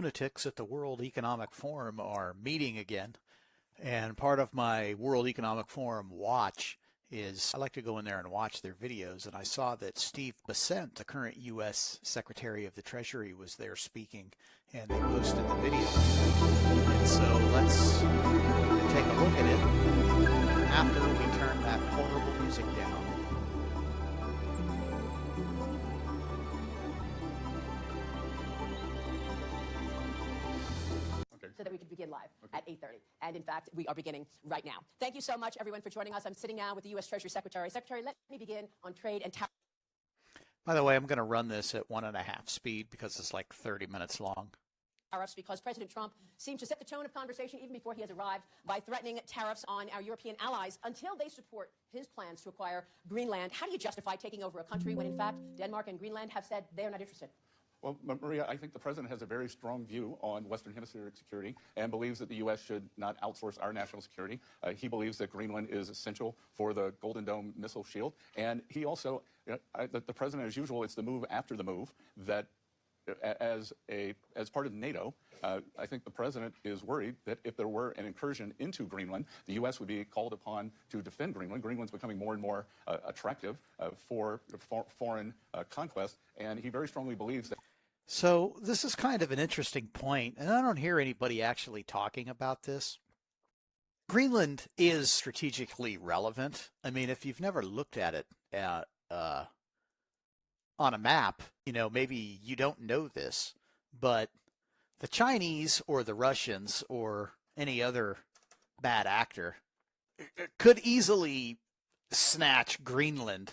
lunatics at the World Economic Forum are meeting again. And part of my World Economic Forum watch is I like to go in there and watch their videos. And I saw that Steve Bessent, the current U.S. Secretary of the Treasury, was there speaking, and they posted the video. And so let's take a look at it after we turn that horrible music down. So that we can begin live at 8:30. And in fact, we are beginning right now. Thank you so much, everyone, for joining us. I'm sitting now with the U.S. Treasury Secretary. Secretary, let me begin on trade and tariffs. By the way, I'm going to run this at 1.5 speed because it's like 30 minutes long. Tariffs, because President Trump seemed to set the tone of conversation even before he has arrived by threatening tariffs on our European allies until they support his plans to acquire Greenland. How do you justify taking over a country when, in fact, Denmark and Greenland have said they are not interested? Well, Maria, I think the president has a very strong view on Western Hemispheric security and believes that the U.S. should not outsource our national security. He believes that Greenland is essential for the Golden Dome missile shield. And he also, the president, as usual, it's the move after the move that as part of NATO, I think the president is worried that if there were an incursion into Greenland, the U.S. would be called upon to defend Greenland. Greenland's becoming more and more attractive for foreign conquest, and he very strongly believes that. So this is kind of an interesting point, and I don't hear anybody actually talking about this. Greenland is strategically relevant. I mean, if you've never looked at it on a map, maybe you don't know this, but the Chinese or the Russians or any other bad actor could easily snatch Greenland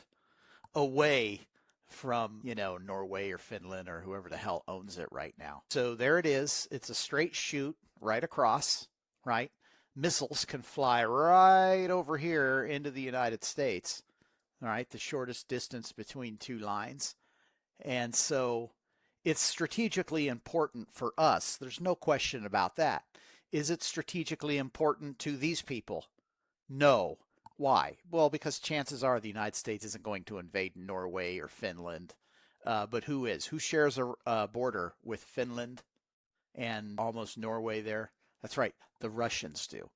away from, Norway or Finland or whoever the hell owns it right now. So there it is. It's a straight shoot right across, right? Missiles can fly right over here into the United States, all right? The shortest distance between two lines. And so it's strategically important for us. There's no question about that. Is it strategically important to these people? No. Why? Well, because chances are the United States isn't going to invade Norway or Finland. But who is? Who shares a border with Finland and almost Norway there? That's right. The Russians do.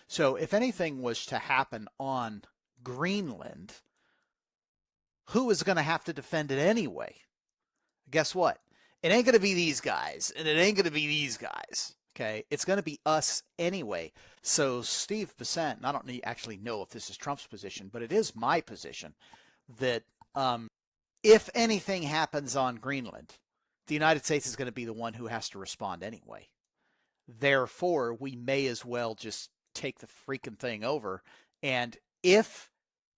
So if anything was to happen on Greenland, who is going to have to defend it anyway? Guess what? It ain't going to be these guys, and it ain't going to be these guys. Okay, it's going to be us anyway. So Steve Bessent, and I don't actually know if this is Trump's position, but it is my position that if anything happens on Greenland, the United States is going to be the one who has to respond anyway. Therefore, we may as well just take the freaking thing over. And if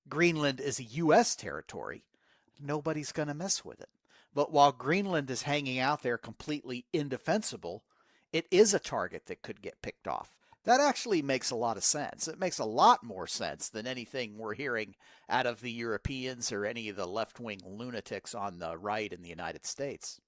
Greenland is a U.S. territory, nobody's going to mess with it. But while Greenland is hanging out there completely indefensible, it is a target that could get picked off. That actually makes a lot of sense. It makes a lot more sense than anything we're hearing out of the Europeans or any of the left-wing lunatics on the right in the United States.